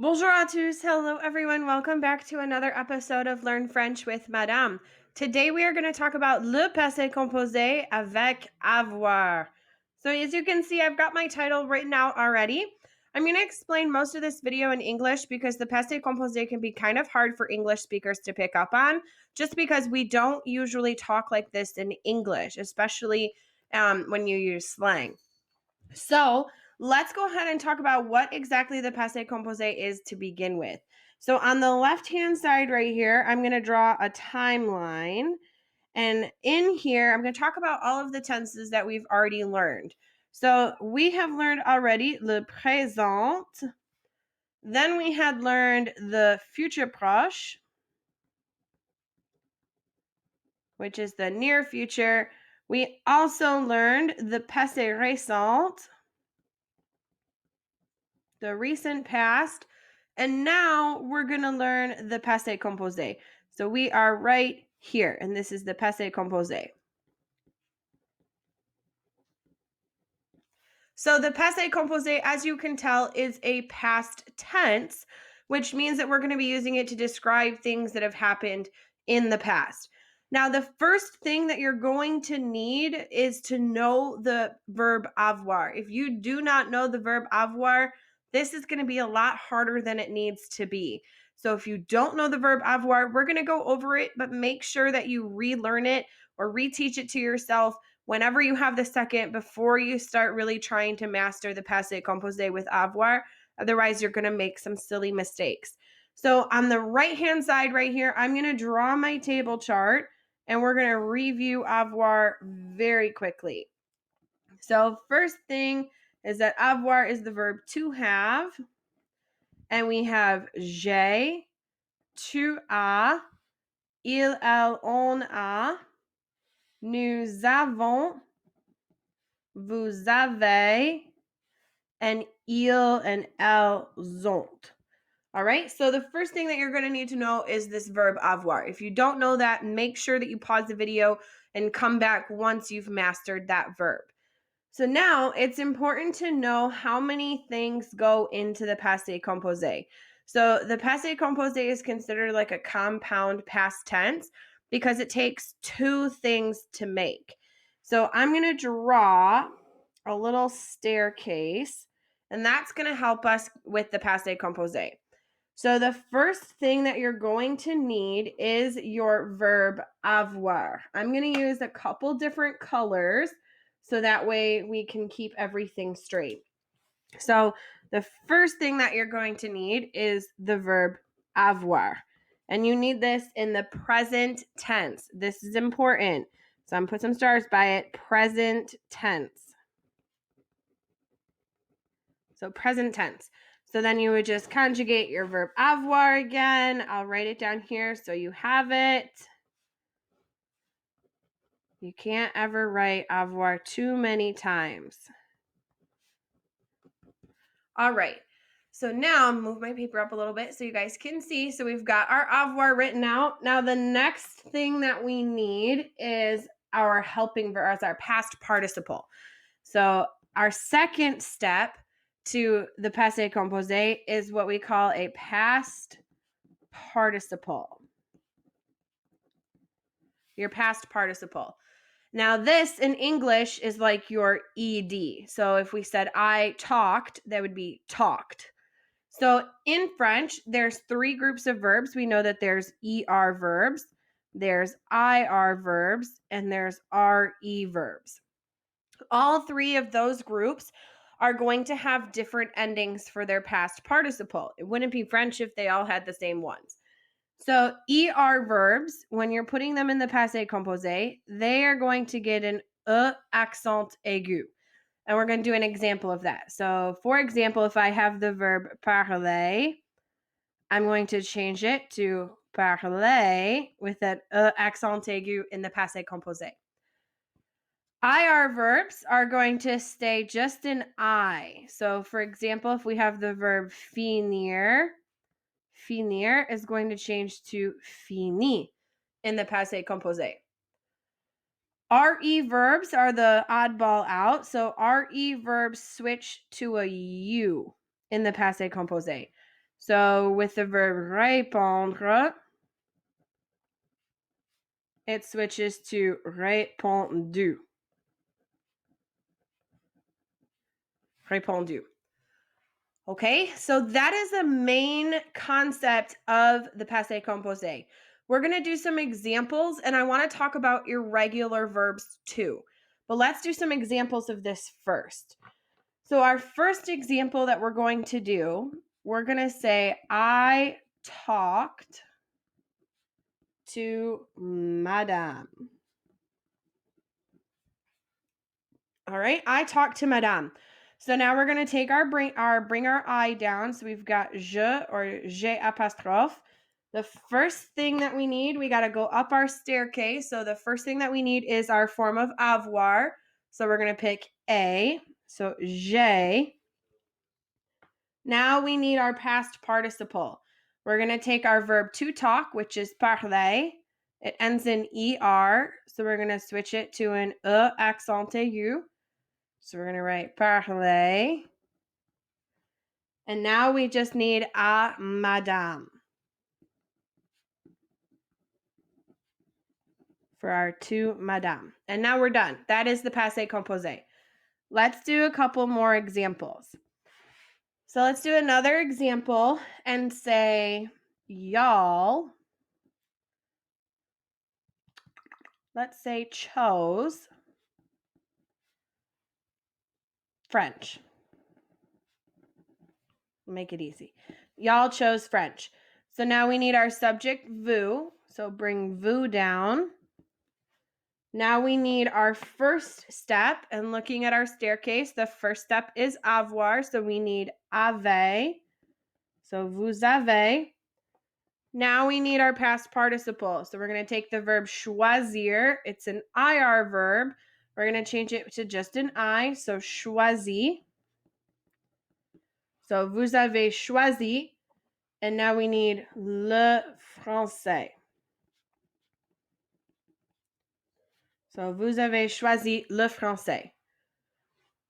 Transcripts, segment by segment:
Bonjour à tous. Hello, everyone. Welcome back to another episode of Learn French with Madame. Today, we are going to talk about le passé composé avec avoir. So, as you can see, I've got my title written out already. I'm going to explain most of this video in English because the passé composé can be kind of hard for English speakers to pick up on, just because we don't usually talk like this in English, especially when you use slang. So let's go ahead and talk about what exactly the passé composé is to begin with. So on the left-hand side right here, I'm going to draw a timeline. And in here, I'm going to talk about all of the tenses that we've already learned. So we have learned already le présent. Then we had learned the futur proche, which is the near future. We also learned the passé récent, the recent past. And now we're going to learn the passé composé. So we are right here, and this is the passé composé. So the passé composé, as you can tell, is a past tense, which means that we're going to be using it to describe things that have happened in the past. Now, the first thing that you're going to need is to know the verb avoir. If you do not know the verb avoir, this is going to be a lot harder than it needs to be. So if you don't know the verb avoir, we're going to go over it, but make sure that you relearn it or reteach it to yourself whenever you have the second before you start really trying to master the passé composé with avoir. Otherwise, you're going to make some silly mistakes. So on the right-hand side right here, I'm going to draw my table chart and we're going to review avoir very quickly. So first thing is that avoir is the verb to have. And we have j'ai, tu as, il, elle, on a, nous avons, vous avez, and il and elles ont. All right, so the first thing that you're going to need to know is this verb avoir. If you don't know that, make sure that you pause the video and come back once you've mastered that verb. So now it's important to know how many things go into the passé composé. So the passé composé is considered like a compound past tense because it takes two things to make. So I'm going to draw a little staircase, and that's going to help us with the passé composé. So the first thing that you're going to need is your verb avoir. I'm going to use a couple different colors so that way we can keep everything straight. So the first thing that you're going to need is the verb avoir. And you need this in the present tense. This is important. So I'm going to put some stars by it. Present tense. So present tense. So then you would just conjugate your verb avoir again. I'll write it down here so you have it. You can't ever write avoir too many times. All right. So now I'll move my paper up a little bit so you guys can see. So we've got our avoir written out. Now the next thing that we need is our helping verb, as our past participle. So our second step to the passé composé is what we call a past participle. Your past participle. Now, this in English is like your ed. So if we said I talked, that would be talked. So in French, there's three groups of verbs. We know that there's er verbs, there's ir verbs, and there's re verbs. All three of those groups are going to have different endings for their past participle. It wouldn't be French if they all had the same ones. So er verbs, when you're putting them in the passé composé, they are going to get an accent aigu. And we're going to do an example of that. So for example, if I have the verb parler, I'm going to change it to parler with that accent aigu in the passé composé. Ir verbs are going to stay just in I. So for example, if we have the verb finir, finir is going to change to fini in the passé composé. Re verbs are the oddball out. So re verbs switch to a U in the passé composé. So with the verb répondre, it switches to répondu. Répondu. Okay, so that is the main concept of the passé composé. We're going to do some examples, and I want to talk about irregular verbs too. But let's do some examples of this first. So our first example that we're going to do, we're going to say, I talked to Madame. All right, I talked to Madame. So now we're going to take bring our I down. So we've got je or j'ai apostrophe. The first thing that we need, we got to go up our staircase. So the first thing that we need is our form of avoir. So we're going to pick A. So j'ai. Now we need our past participle. We're going to take our verb to talk, which is parler. It ends in er. So we're going to switch it to an e accent aigu. So we're going to write parler. And now we just need à madame for our to madame. And now we're done. That is the passé composé. Let's do a couple more examples. So let's do another example and say, y'all, let's say chose French. Make it easy. Y'all chose French. So now we need our subject, vous. So bring vous down. Now we need our first step, and looking at our staircase, the first step is avoir, so we need avez. So vous avez. Now we need our past participle. So we're going to take the verb choisir. It's an IR verb. We're going to change it to just an I, so choisi. So vous avez choisi. And now we need le français. So vous avez choisi le français.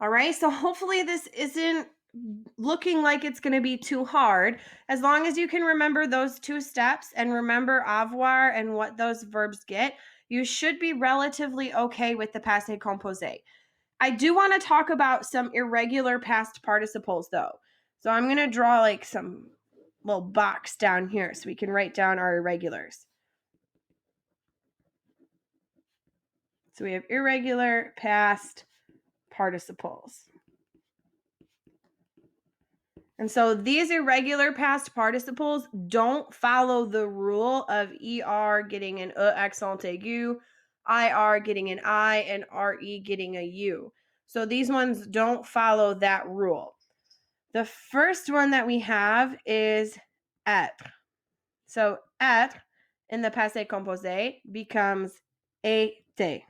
All right, so hopefully this isn't looking like it's going to be too hard. As long as you can remember those two steps and remember avoir and what those verbs get, you should be relatively okay with the passé composé. I do want to talk about some irregular past participles though. So I'm going to draw like some little box down here so we can write down our irregulars. So we have irregular past participles. And so these irregular past participles don't follow the rule of ER getting an E accent aigu, IR getting an I, and RE getting a U. So these ones don't follow that rule. The first one that we have is être. So être in the passé composé becomes été.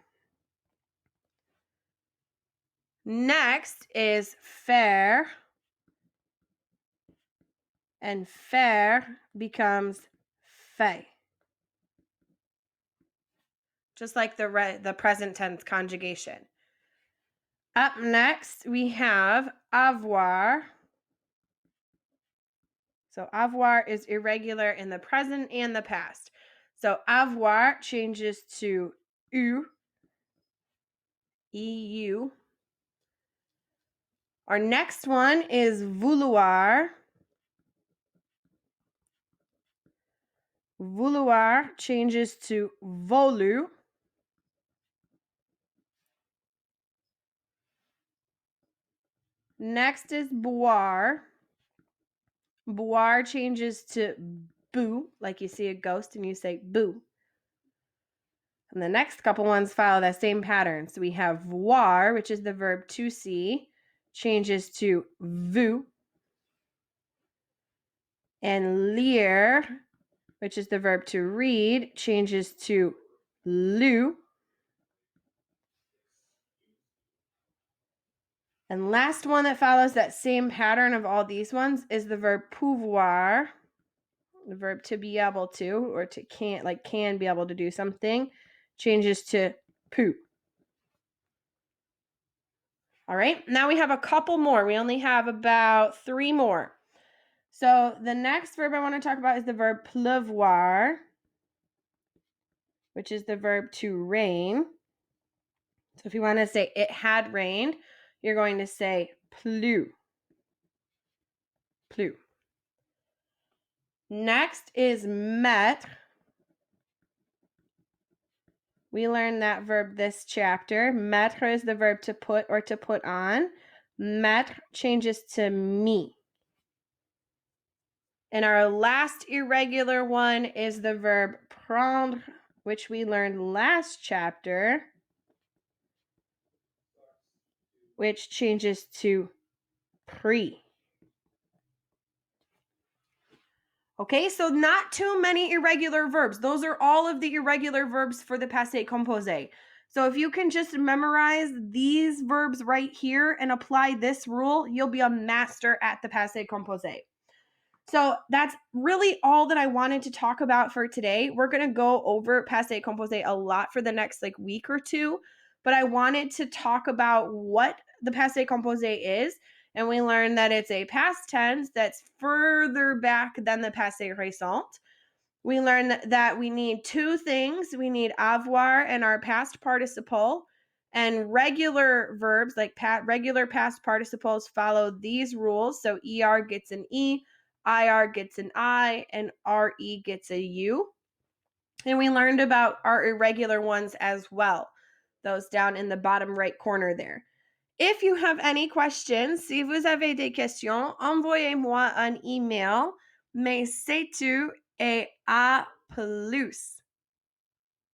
Next is faire. And faire becomes fait. Just like the present tense conjugation. Up next, we have avoir. So avoir is irregular in the present and the past. So avoir changes to eu, EU. Our next one is vouloir. Vouloir changes to volu. Next is boire. Boire changes to boo, like you see a ghost and you say boo. And the next couple ones follow that same pattern. So we have voir, which is the verb to see, changes to vu. And lire, which is the verb to read, changes to lu. And last one that follows that same pattern of all these ones is the verb pouvoir, the verb to be able to, or to can be able to do something, changes to pou. All right, now we have a couple more. We only have about 3 more. So the next verb I want to talk about is the verb pleuvoir, which is the verb to rain. So if you want to say it had rained, you're going to say pleu. Pleu. Next is mettre. We learned that verb this chapter. Mettre is the verb to put or to put on. Mettre changes to mis. And our last irregular one is the verb prendre, which we learned last chapter, which changes to pris. Okay, so not too many irregular verbs. Those are all of the irregular verbs for the passé composé. So if you can just memorize these verbs right here and apply this rule, you'll be a master at the passé composé. So that's really all that I wanted to talk about for today. We're going to go over Passé Composé a lot for the next week or two, but I wanted to talk about what the Passé Composé is. And we learned that it's a past tense that's further back than the Passé Récent. We learned that we need two things. We need avoir and our past participle. And regular verbs, like regular past participles, follow these rules. So ER gets an E, IR gets an I, and RE gets a U. And we learned about our irregular ones as well, those down in the bottom right corner there. If you have any questions, si vous avez des questions, envoyez-moi un email. Mais c'est tout et à plus.